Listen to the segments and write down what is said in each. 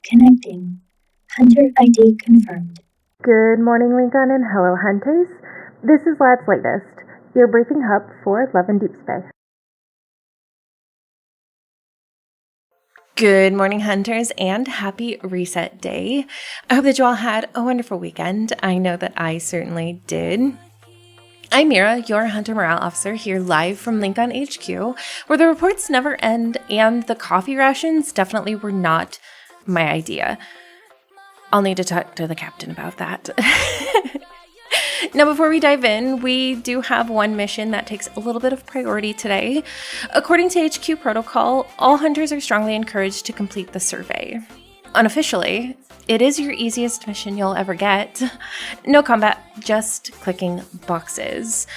Connecting. Hunter ID confirmed. Good morning, Lincoln, and hello, hunters. This is LaDs Latest, your briefing hub for Love and Deepspace. Good morning, hunters, and happy reset day. I hope that you all had a wonderful weekend. I know that I certainly did. I'm Mira, your Hunter Morale Officer, here live from Lincoln HQ, where the reports never end and the coffee rations definitely were not my idea. I'll need to talk to the captain about that. Now, before we dive in, we do have one mission that takes a little bit of priority today. According to HQ protocol, all hunters are strongly encouraged to complete the survey. Unofficially, it is your easiest mission you'll ever get. No combat, just clicking boxes.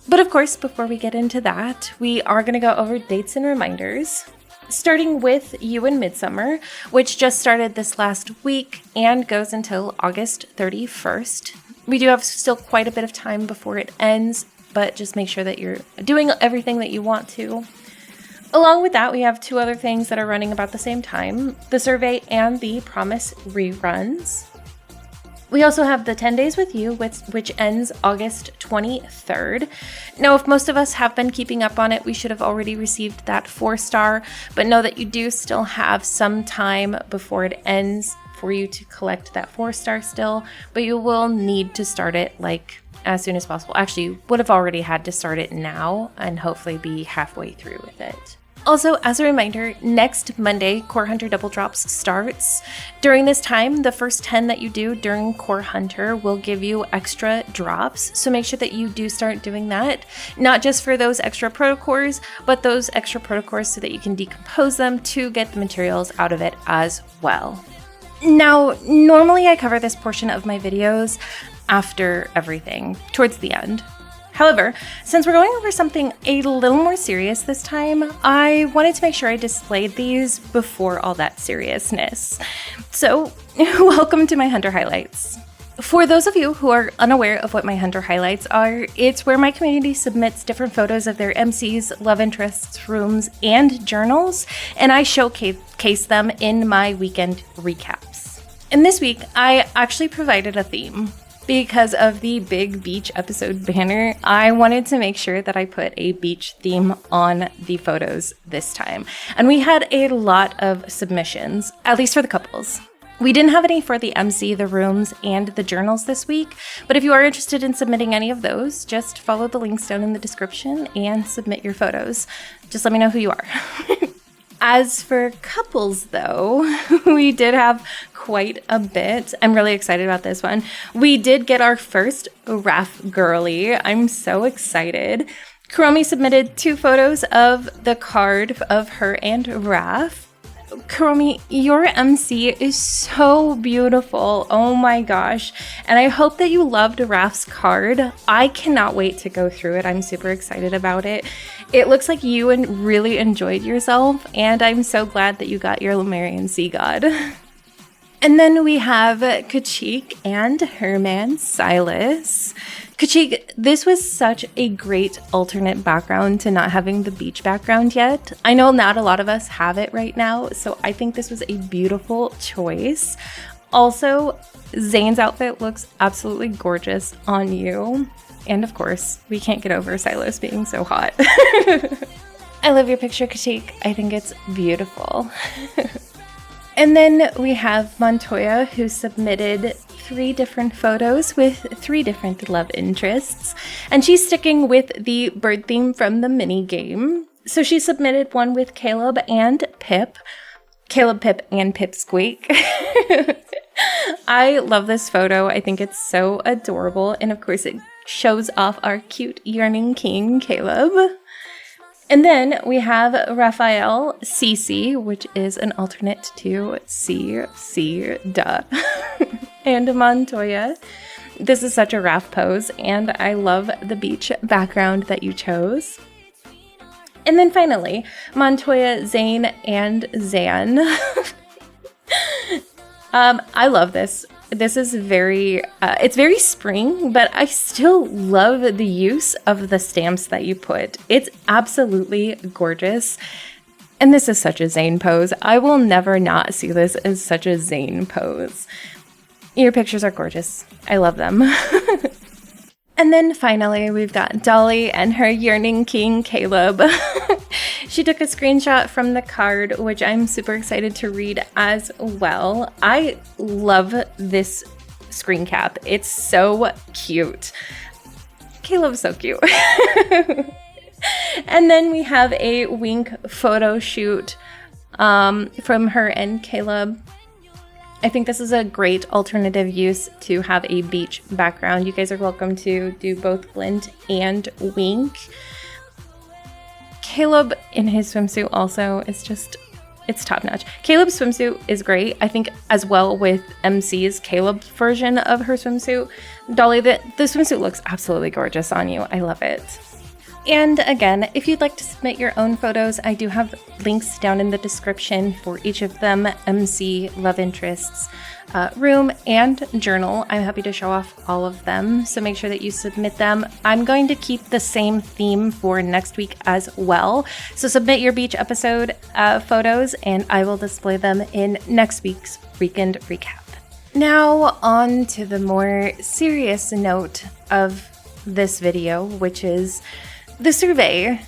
But of course, before we get into that, we are going to go over dates and reminders. Starting with You and Midsummer, which just started this last week and goes until August 31st. We do have still quite a bit of time before it ends, but just make sure that you're doing everything that you want to. Along with that, we have two other things that are running about the same time, the survey and the Promise reruns. We also have the 10 Days with You, which ends August 23rd. Now, if most of us have been keeping up on it, we should have already received that 4-star, but know that you do still have some time before it ends for you to collect that 4-star still, but you will need to start it as soon as possible. Actually, you would have already had to start it now and hopefully be halfway through with it. Also, as a reminder, next Monday, Core Hunter Double Drops starts. During this time, the first 10 that you do during Core Hunter will give you extra drops, so make sure that you do start doing that. Not just for those extra protocores, but those extra protocores so that you can decompose them to get the materials out of it as well. Now, normally I cover this portion of my videos after everything, towards the end. However, since we're going over something a little more serious this time, I wanted to make sure I displayed these before all that seriousness. So, welcome to my Hunter Highlights. For those of you who are unaware of what my Hunter Highlights are, it's where my community submits different photos of their MCs, love interests, rooms, and journals, and I showcase them in my weekend recaps. And this week, I actually provided a theme. Because of the big beach episode banner, I wanted to make sure that I put a beach theme on the photos this time. And we had a lot of submissions, at least for the couples. We didn't have any for the MC, the rooms, and the journals this week, but if you are interested in submitting any of those, just follow the links down in the description and submit your photos. Just let me know who you are. As for couples, though, we did have quite a bit. I'm really excited about this one. We did get our first Raph girly. I'm so excited. Kuromi submitted 2 photos of the card of her and Raph. Kuromi, your MC is so beautiful. Oh my gosh. And I hope that you loved Raph's card. I cannot wait to go through it. I'm super excited about it. It looks like you really enjoyed yourself, and I'm so glad that you got your Lemurian Sea God. And then we have Kachik and her man Silas. Kachik, this was such a great alternate background to not having the beach background yet. I know not a lot of us have it right now, so I think this was a beautiful choice. Also, Zane's outfit looks absolutely gorgeous on you. And of course, we can't get over Silas being so hot. I love your picture, Kachik. I think it's beautiful. And then we have Montoya, who submitted 3 different photos with 3 different love interests. And she's sticking with the bird theme from the mini game. So she submitted one with Caleb and Pip. Caleb, Pip, and Pipsqueak. I love this photo. I think it's so adorable. And of course, it shows off our cute yearning king, Caleb. And then we have Raphael Cece, which is an alternate to C, duh. And Montoya. This is such a Raph pose, and I love the beach background that you chose. And then finally, Montoya, Zane, and Zan. I love this. This is it's very spring, but I still love the use of the stamps that you put. It's absolutely gorgeous. And this is such a Zayn pose. I will never not see this as such a Zayn pose. Your pictures are gorgeous. I love them. And then finally, we've got Dolly and her yearning king, Caleb. She took a screenshot from the card, which I'm super excited to read as well. I love this screen cap. It's so cute. Caleb's so cute. And then we have a wink photo shoot from her and Caleb. I think this is a great alternative use to have a beach background. You guys are welcome to do both blend and wink. Caleb in his swimsuit also is just, it's top notch. Caleb's swimsuit is great. I think as well with MC's Caleb's version of her swimsuit. Dolly, the swimsuit looks absolutely gorgeous on you. I love it. And again, if you'd like to submit your own photos, I do have links down in the description for each of them, MC, love interests, room, and journal. I'm happy to show off all of them, so make sure that you submit them. I'm going to keep the same theme for next week as well, so submit your beach episode photos, and I will display them in next week's weekend recap. Now on to the more serious note of this video, which is the survey.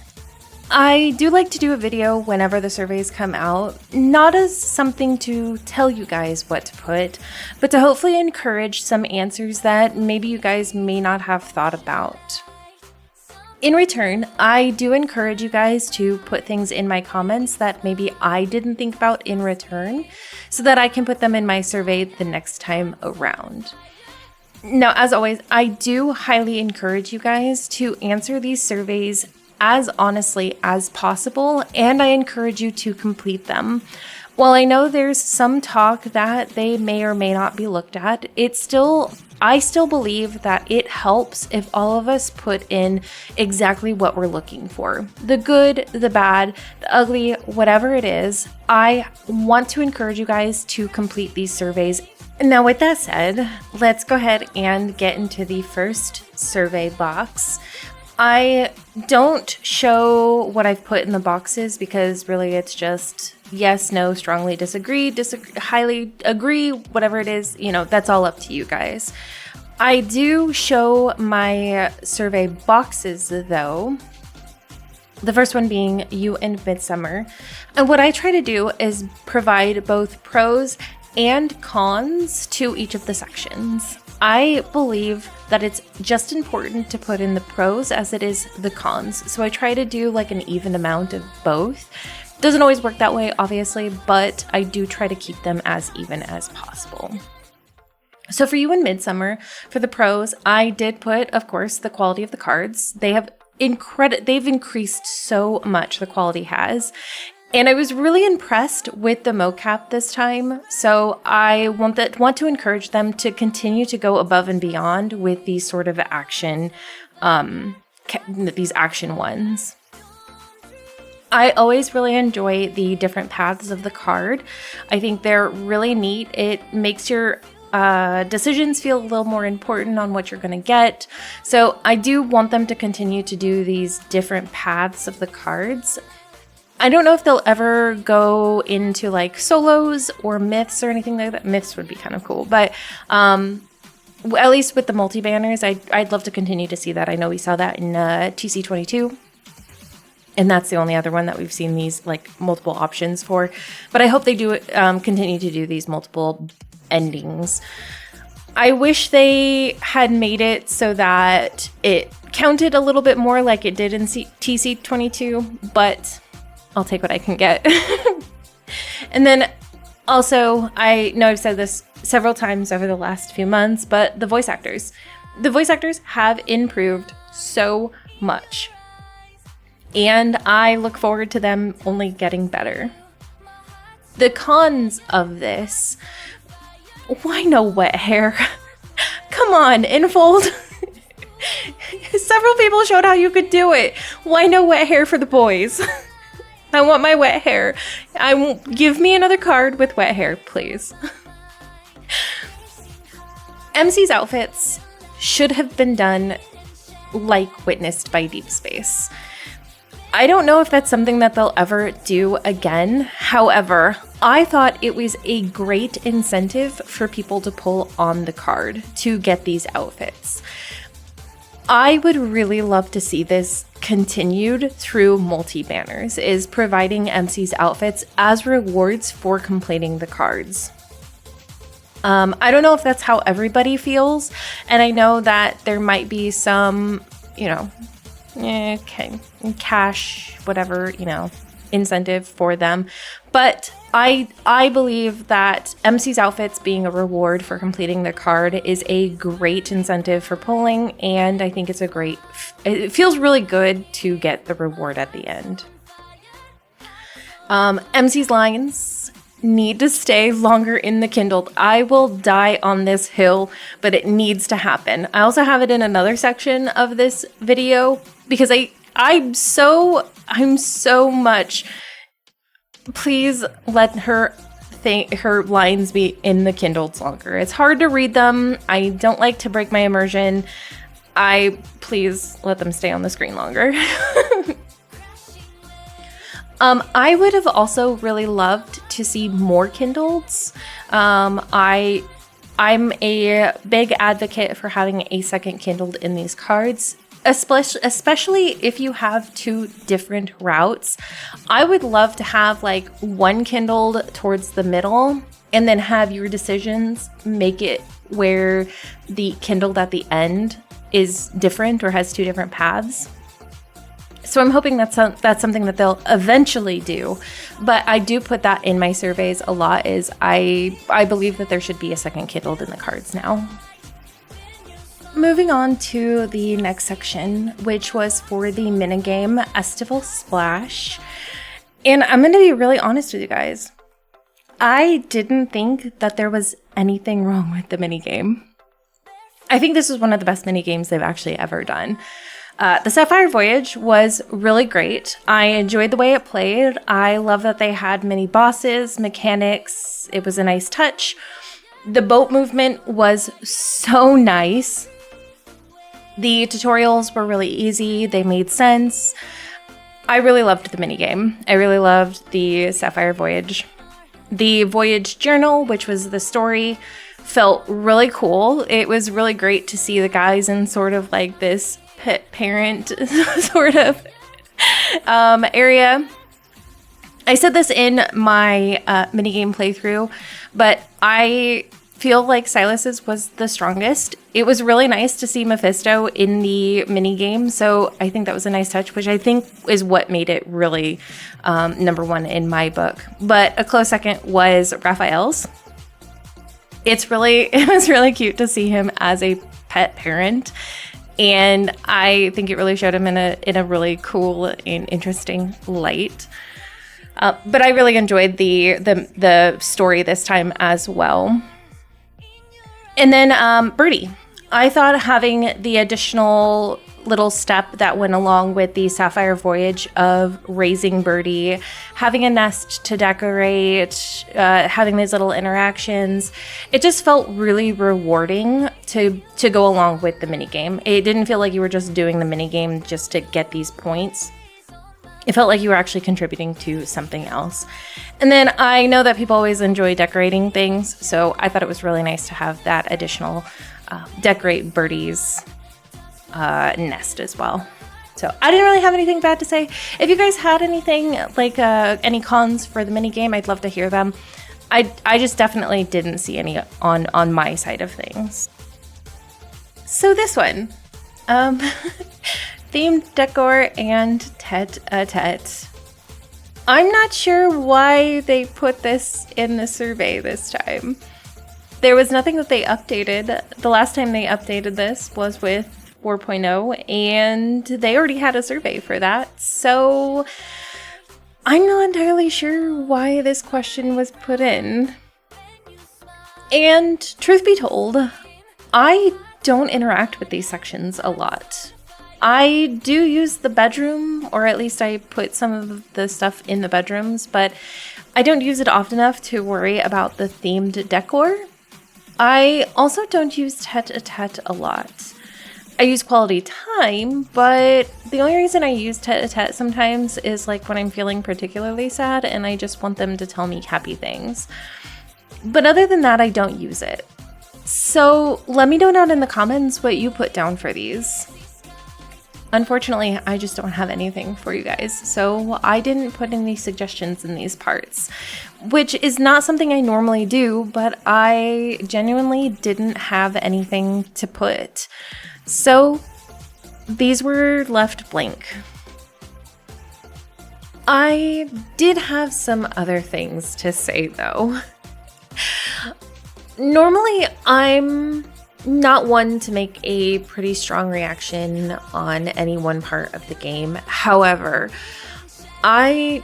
I do like to do a video whenever the surveys come out, not as something to tell you guys what to put, but to hopefully encourage some answers that maybe you guys may not have thought about. In return, I do encourage you guys to put things in my comments that maybe I didn't think about in return, so that I can put them in my survey the next time around. Now, as always, I do highly encourage you guys to answer these surveys as honestly as possible, and I encourage you to complete them. While I know there's some talk that they may or may not be looked at, I still believe that it helps if all of us put in exactly what we're looking for. The good, the bad, the ugly, whatever it is, I want to encourage you guys to complete these surveys. Now, with that said, let's go ahead and get into the first survey box. I don't show what I've put in the boxes because really it's just yes, no, strongly disagree, highly agree, whatever it is, that's all up to you guys. I do show my survey boxes though. The first one being you and Midsummer. And what I try to do is provide both pros and cons to each of the sections. I believe that it's just important to put in the pros as it is the cons. So I try to do like an even amount of both. Doesn't always work that way, obviously, but I do try to keep them as even as possible. So for you and Midsummer, for the pros, I did put, of course, the quality of the cards. They've increased so much, the quality has. And I was really impressed with the mocap this time, so I want to encourage them to continue to go above and beyond with these sort of action, these action ones. I always really enjoy the different paths of the card. I think they're really neat. It makes your decisions feel a little more important on what you're going to get. So I do want them to continue to do these different paths of the cards. I don't know if they'll ever go into like solos or myths or anything like that. Myths would be kind of cool, but at least with the multi-banners, I'd love to continue to see that. I know we saw that in TC22, and that's the only other one that we've seen these like multiple options for. But I hope they do continue to do these multiple endings. I wish they had made it so that it counted a little bit more like it did in TC22, but I'll take what I can get. And then also, I know I've said this several times over the last few months, but the voice actors. The voice actors have improved so much. And I look forward to them only getting better. The cons of this, why no wet hair? Come on, Infold. Several people showed how you could do it. Why no wet hair for the boys? I want my wet hair. Give me another card with wet hair, please. MC's outfits should have been done like witnessed by Deepspace. I don't know if that's something that they'll ever do again. However, I thought it was a great incentive for people to pull on the card to get these outfits. I would really love to see this continued through multi-banners, is providing MC's outfits as rewards for completing the cards. I don't know if that's how everybody feels, and I know that there might be some, cash, whatever, incentive for them. But I believe that MC's outfits being a reward for completing the card is a great incentive for pulling, and I think it feels really good to get the reward at the end. MC's lines need to stay longer in the Kindled. I will die on this hill, but it needs to happen. I also have it in another section of this video because I'm so much. Please let her lines be in the Kindled longer. It's hard to read them. I don't like to break my immersion. Please let them stay on the screen longer. I would have also really loved to see more Kindleds. I'm a big advocate for having a second Kindled in these cards, especially if you have two different routes. I would love to have like one Kindled towards the middle and then have your decisions make it where the Kindled at the end is different or has two different paths. So I'm hoping that's something that they'll eventually do. But I do put that in my surveys a lot, is I believe that there should be a second Kindled in the cards now. Moving on to the next section, which was for the minigame Estival Splash. And I'm going to be really honest with you guys. I didn't think that there was anything wrong with the minigame. I think this is one of the best minigames they've actually ever done. The Sapphire Voyage was really great. I enjoyed the way it played. I love that they had mini bosses, mechanics. It was a nice touch. The boat movement was so nice. The tutorials were really easy. They made sense. I really loved the minigame. I really loved the Sapphire Voyage. The Voyage Journal, which was the story, felt really cool. It was really great to see the guys in sort of like this pet parent sort of area. I said this in my minigame playthrough, but I feel like Silas's was the strongest. It was really nice to see Mephisto in the minigame, so I think that was a nice touch, which I think is what made it really number one in my book. But a close second was Raphael's. It was really cute to see him as a pet parent. And I think it really showed him in a really cool and interesting light. But I really enjoyed the story this time as well. And then Birdie. I thought having the additional little step that went along with the Sapphire Voyage of raising Birdie, having a nest to decorate, having these little interactions, it just felt really rewarding to go along with the minigame. It didn't feel like you were just doing the minigame just to get these points. It felt like you were actually contributing to something else. And then I know that people always enjoy decorating things, so I thought it was really nice to have that additional decorate Birdie's nest as well. So I didn't really have anything bad to say. If you guys had anything, like any cons for the minigame, I'd love to hear them. I just definitely didn't see any on my side of things. So this one, themed decor and tete-a-tete. I'm not sure why they put this in the survey this time. There was nothing that they updated. The last time they updated this was with 4.0, and they already had a survey for that. So I'm not entirely sure why this question was put in. And truth be told, I don't interact with these sections a lot. I do use the bedroom, or at least I put some of the stuff in the bedrooms, but I don't use it often enough to worry about the themed decor. I also don't use tete-a-tete a lot. I use quality time, but the only reason I use tete-a-tete sometimes is like when I'm feeling particularly sad and I just want them to tell me happy things. But other than that, I don't use it. So let me know down in the comments what you put down for these. Unfortunately, I just don't have anything for you guys, so I didn't put any suggestions in these parts, which is not something I normally do, but I genuinely didn't have anything to put. So these were left blank. I did have some other things to say though. Normally, I'm not one to make a pretty strong reaction on any one part of the game. However, I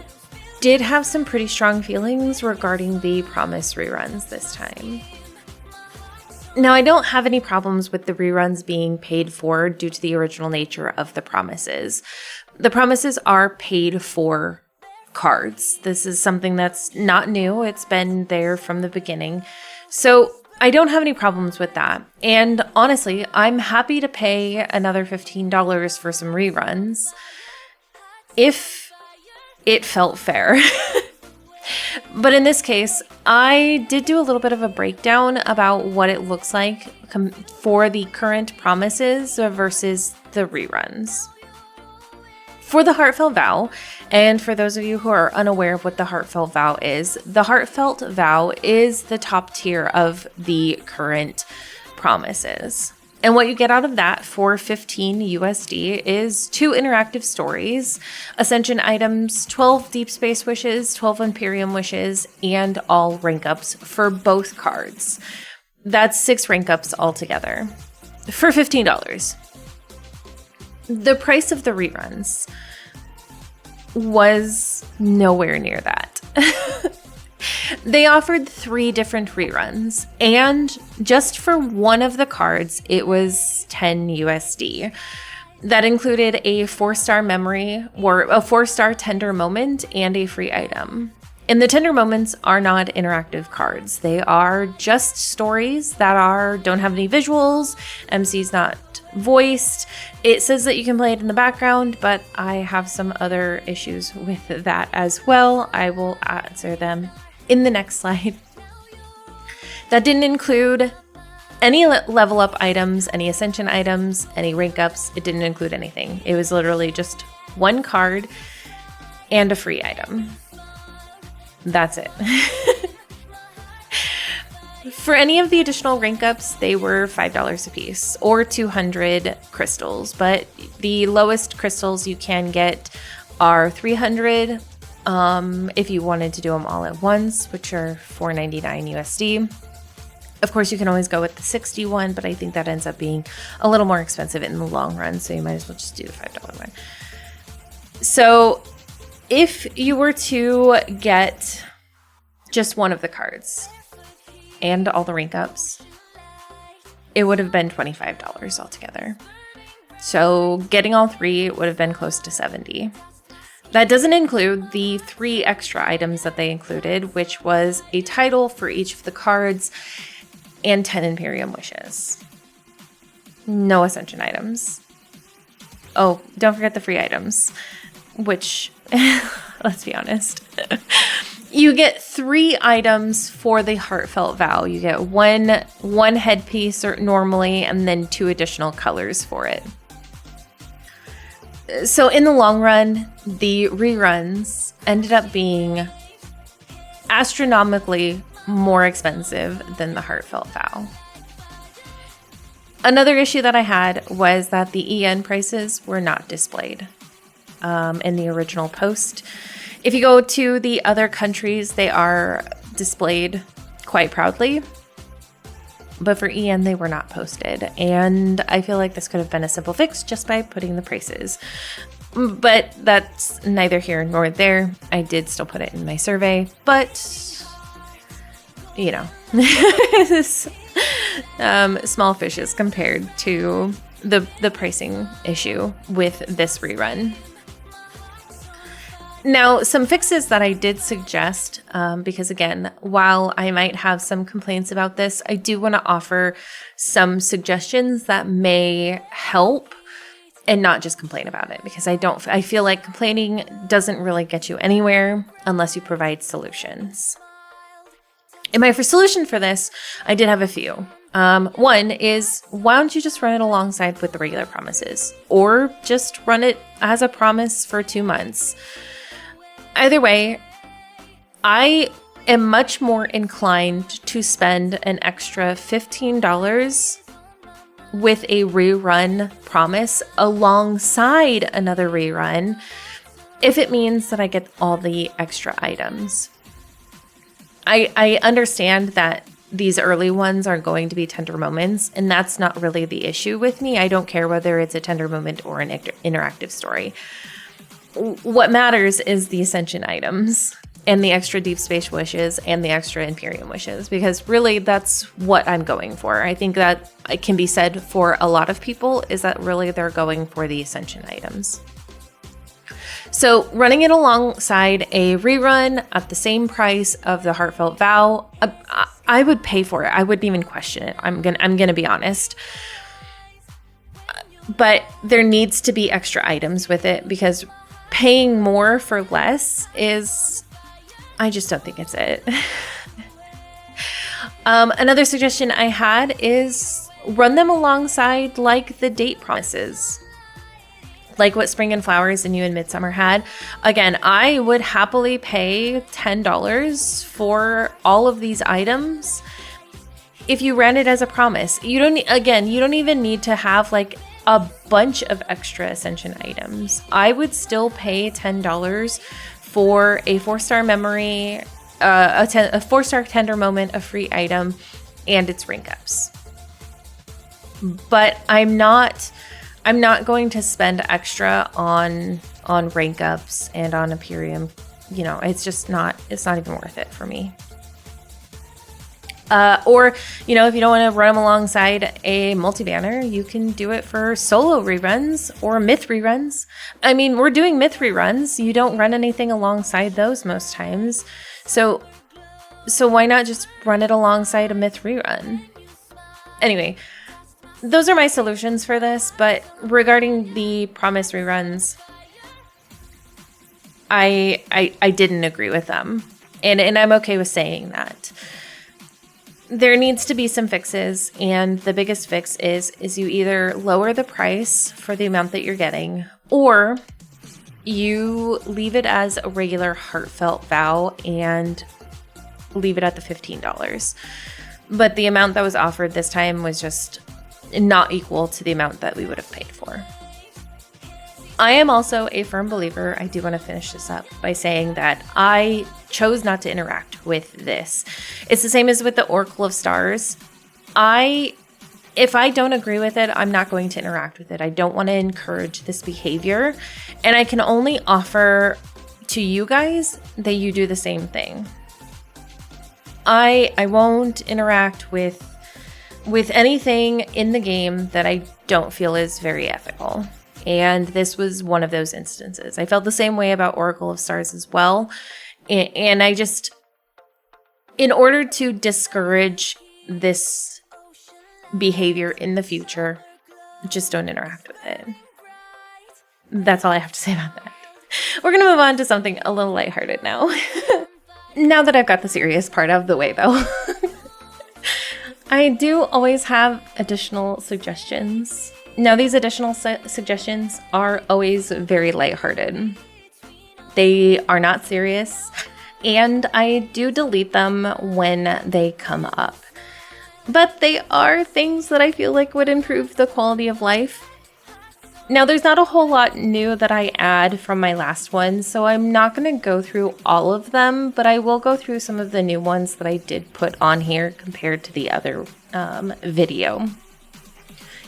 did have some pretty strong feelings regarding the Promise reruns this time. Now, I don't have any problems with the reruns being paid for due to the original nature of the Promises. The Promises are paid for cards. This is something that's not new. It's been there from the beginning. So I don't have any problems with that. And honestly, I'm happy to pay another $15 for some reruns if it felt fair. But in this case, I did do a little bit of a breakdown about what it looks like for the current Promises versus the reruns. For the Heartfelt Vow, and for those of you who are unaware of what the Heartfelt Vow is, the Heartfelt Vow is the top tier of the current Promises. And what you get out of that for $15 USD is 2 interactive stories, Ascension items, 12 Deep Space wishes, 12 Imperium wishes, and all rank ups for both cards. That's 6 rank ups altogether for $15. The price of the reruns was nowhere near that. They offered 3 different reruns, and just for one of the cards, it was 10 USD. That included a 4-star memory, or a 4-star tender moment, and a free item. And the tender moments are not interactive cards. They are just stories that don't have any visuals. MC's not voiced. It says that you can play it in the background, but I have some other issues with that as well. I will answer them in the next slide. That didn't include any level up items, any ascension items, any rank ups. It didn't include anything. It was literally just one card and a free item. That's it. For any of the additional rank ups, they were $5 a piece or 200 crystals, but the lowest crystals you can get are 300 if you wanted to do them all at once, which are $4.99 USD. Of course, you can always go with the 61, but I think that ends up being a little more expensive in the long run, so you might as well just do the $5 one. So if you were to get just one of the cards and all the rank ups, it would have been $25 altogether. So getting all 3 would have been close to $70. That doesn't include the 3 extra items that they included, which was a title for each of the cards and 10 Imperium wishes. No Ascension items. Oh, don't forget the free items, which, let's be honest. You get 3 items for the Heartfelt Vow. You get one headpiece normally, and then 2 additional colors for it. So in the long run, the reruns ended up being astronomically more expensive than the Heartfelt Vow. Another issue that I had was that the EN prices were not displayed in the original post. If you go to the other countries, they are displayed quite proudly. But for EN, they were not posted. And I feel like this could have been a simple fix just by putting the prices. But that's neither here nor there. I did still put it in my survey, but you know, small fishes compared to the pricing issue with this rerun. Now, some fixes that I did suggest, because again, while I might have some complaints about this, I do want to offer some suggestions that may help and not just complain about it, because I feel like complaining doesn't really get you anywhere unless you provide solutions. And my solution for this, I did have a few. One is, why don't you just run it alongside with the regular promises, or just run it as a promise for 2 months? Either way, I am much more inclined to spend an extra $15 with a rerun promise alongside another rerun if it means that I get all the extra items. I understand that these early ones are going to be tender moments, and that's not really the issue with me. I don't care whether it's a tender moment or an interactive story. What matters is the Ascension items and the extra Deep Space wishes and the extra Imperium wishes, because really that's what I'm going for. I think that it can be said for a lot of people is that really they're going for the Ascension items. So running it alongside a rerun at the same price of the Heartfelt Vow, I would pay for it. I wouldn't even question it. I'm gonna be honest. But there needs to be extra items with it, because paying more for less I just don't think it's it. Another suggestion I had is run them alongside like the date promises, like what Spring and Flowers and You and Midsummer had. Again, I would happily pay $10 for all of these items if you ran it as a promise. You don't even need to have like a bunch of extra Ascension items. I would still pay $10 for a 4-star memory, a 4-star tender moment, a free item, and its rank ups. But I'm not going to spend extra on rank ups and on Imperium. It's not even worth it for me. Or, if you don't want to run them alongside a multi-banner, you can do it for solo reruns or myth reruns. I mean, we're doing myth reruns. You don't run anything alongside those most times. So why not just run it alongside a myth rerun? Anyway, those are my solutions for this. But regarding the promise reruns, I didn't agree with them. And I'm okay with saying that. There needs to be some fixes, and the biggest fix is you either lower the price for the amount that you're getting, or you leave it as a regular Heartfelt Vow and leave it at the $15. But the amount that was offered this time was just not equal to the amount that we would have paid for. I am also a firm believer, I do want to finish this up by saying that I chose not to interact with this. It's the same as with the Oracle of Stars. If I don't agree with it, I'm not going to interact with it. I don't want to encourage this behavior. And I can only offer to you guys that you do the same thing. I won't interact with anything in the game that I don't feel is very ethical. And this was one of those instances. I felt the same way about Oracle of Stars as well. And I just, in order to discourage this behavior in the future, just don't interact with it. That's all I have to say about that. We're going to move on to something a little lighthearted now. Now that I've got the serious part out of the way, though. I do always have additional suggestions. Now, these additional suggestions are always very lighthearted. They are not serious, and I do delete them when they come up. But they are things that I feel like would improve the quality of life. Now, there's not a whole lot new that I add from my last one, so I'm not going to go through all of them, but I will go through some of the new ones that I did put on here compared to the other video.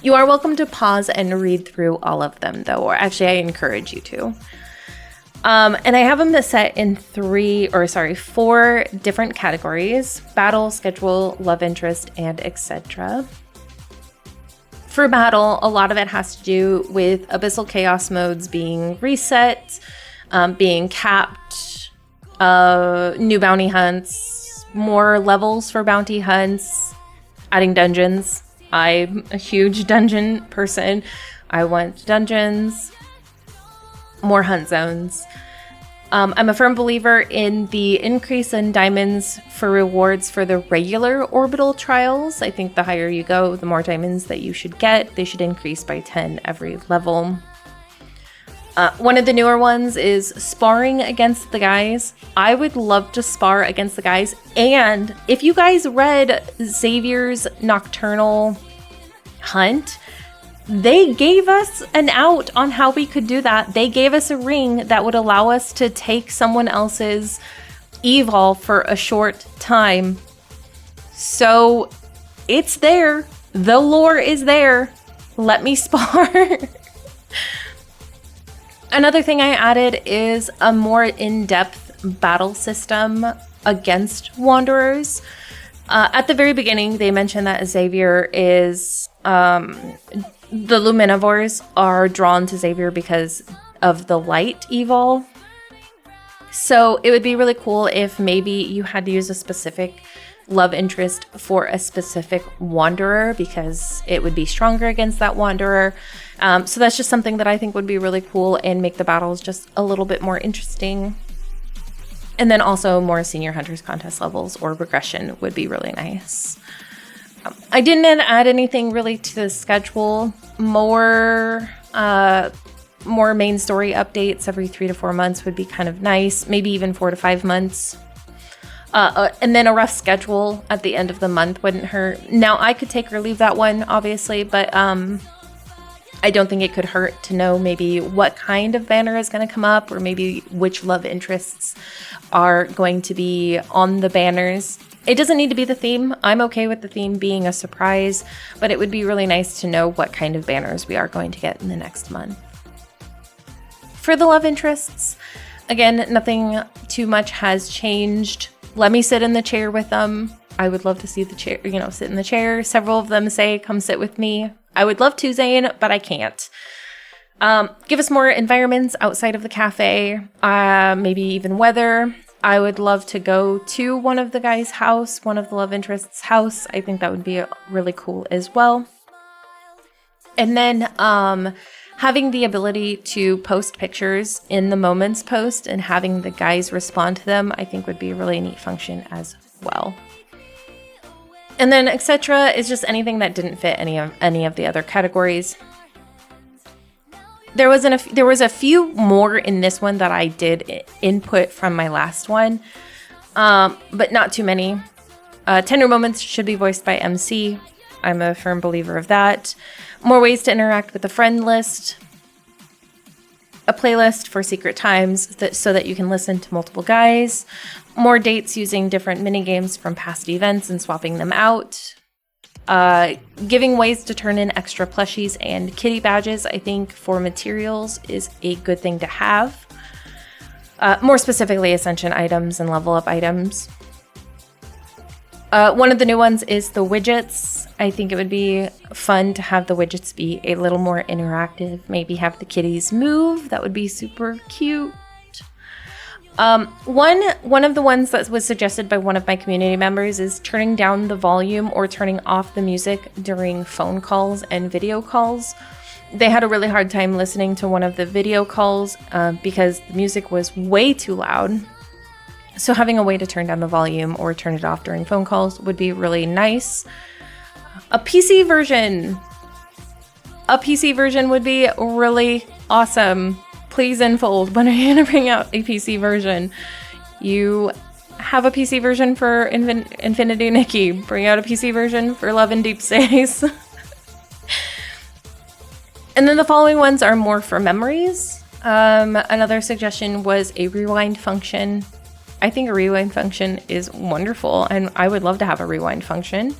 You are welcome to pause and read through all of them, though, or actually I encourage you to. And I have them set in 4 different categories: battle, schedule, love interest, and etc. For battle, a lot of it has to do with Abyssal Chaos modes being reset, being capped, new bounty hunts, more levels for bounty hunts, adding dungeons. I'm a huge dungeon person. I want dungeons, more hunt zones. I'm a firm believer in the increase in diamonds for rewards for the regular orbital trials. I think the higher you go, the more diamonds that you should get. They should increase by 10 every level. One of the newer ones is sparring against the guys. I would love to spar against the guys. And if you guys read Xavier's Nocturnal Hunt, they gave us an out on how we could do that. They gave us a ring that would allow us to take someone else's evol for a short time. So it's there. The lore is there. Let me spar. Another thing I added is a more in-depth battle system against Wanderers. At the very beginning, they mentioned that Xavier is... the Luminivores are drawn to Xavier because of the light evil. So it would be really cool if maybe you had to use a specific love interest for a specific Wanderer because it would be stronger against that Wanderer. So that's just something that I think would be really cool and make the battles just a little bit more interesting. And then also more Senior Hunters contest levels or regression would be really nice. I didn't add anything really to the schedule. More main story updates every 3 to 4 months would be kind of nice. Maybe even 4 to 5 months. And then a rough schedule at the end of the month wouldn't hurt. Now, I could take or leave that one, obviously, but I don't think it could hurt to know maybe what kind of banner is going to come up or maybe which love interests are going to be on the banners. It doesn't need to be the theme. I'm okay with the theme being a surprise, but it would be really nice to know what kind of banners we are going to get in the next month. For the love interests, again, nothing too much has changed. Let me sit in the chair with them. I would love to see the chair, sit in the chair. Several of them say, come sit with me. I would love to, Zane, but I can't. Give us more environments outside of the cafe, maybe even weather. I would love to go to one of the guys' house, one of the love interests' house. I think that would be really cool as well. And then having the ability to post pictures in the Moments post and having the guys respond to them, I think would be a really neat function as well. And then etc. is just anything that didn't fit any of the other categories. There was a few more in this one that I did input from my last one, but not too many. Tender moments should be voiced by MC. I'm a firm believer of that. More ways to interact with the friend list. A playlist for secret times so that you can listen to multiple guys. More dates using different minigames from past events and swapping them out. Giving ways to turn in extra plushies and kitty badges, I think, for materials is a good thing to have. More specifically, Ascension items and level up items. One of the new ones is the widgets. I think it would be fun to have the widgets be a little more interactive. Maybe have the kitties move. That would be super cute. One of the ones that was suggested by one of my community members is turning down the volume or turning off the music during phone calls and video calls. They had a really hard time listening to one of the video calls because the music was way too loud. So having a way to turn down the volume or turn it off during phone calls would be really nice. A PC version would be really awesome. Please Enfold, when are you going to bring out a PC version? You have a PC version for Infinity Nikki. Bring out a PC version for Love and Deepspace. And then the following ones are more for memories. Another suggestion was a rewind function. I think a rewind function is wonderful, and I would love to have a rewind function.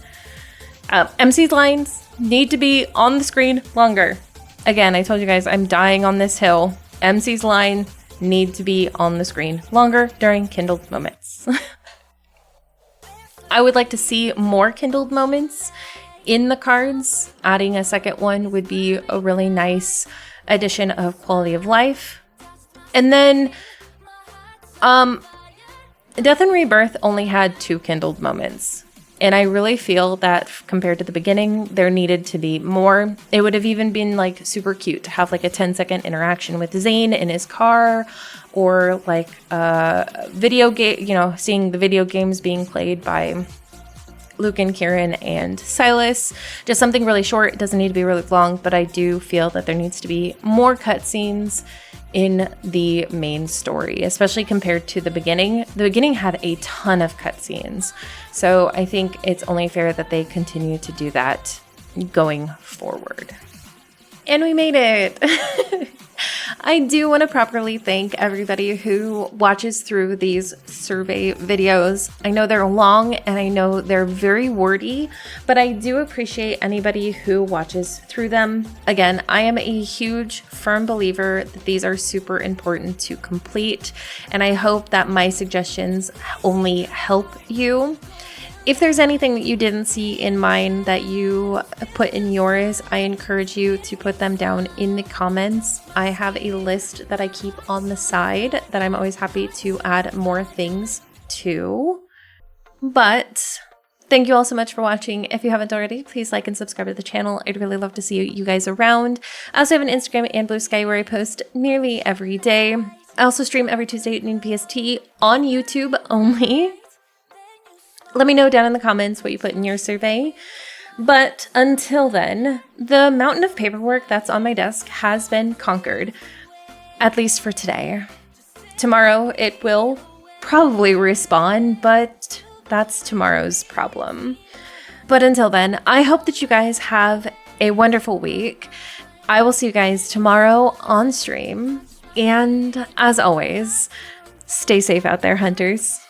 MC's lines need to be on the screen longer. Again, I told you guys I'm dying on this hill. MC's line need to be on the screen longer during kindled moments. I would like to see more kindled moments in the cards. Adding a second one would be a really nice addition of quality of life. And then Death and Rebirth only had 2 kindled moments. And I really feel that compared to the beginning, there needed to be more. It would have even been like super cute to have like a 10-second interaction with Zane in his car, or like a video game, you know, seeing the video games being played by Luke and Kieran and Silas. Just something really short. It doesn't need to be really long, but I do feel that there needs to be more cutscenes in the main story, especially compared to the beginning. The beginning had a ton of cutscenes, so I think it's only fair that they continue to do that going forward. And we made it! I do want to properly thank everybody who watches through these survey videos. I know they're long and I know they're very wordy, but I do appreciate anybody who watches through them. Again, I am a huge, firm believer that these are super important to complete, and I hope that my suggestions only help you. If there's anything that you didn't see in mine that you put in yours, I encourage you to put them down in the comments. I have a list that I keep on the side that I'm always happy to add more things to. But thank you all so much for watching. If you haven't already, please like and subscribe to the channel. I'd really love to see you guys around. I also have an Instagram and Blue Sky where I post nearly every day. I also stream every Tuesday at noon PST on YouTube only. Let me know down in the comments what you put in your survey. But until then, the mountain of paperwork that's on my desk has been conquered, at least for today. Tomorrow it will probably respawn, but that's tomorrow's problem. But until then, I hope that you guys have a wonderful week. I will see you guys tomorrow on stream. And as always, stay safe out there, hunters.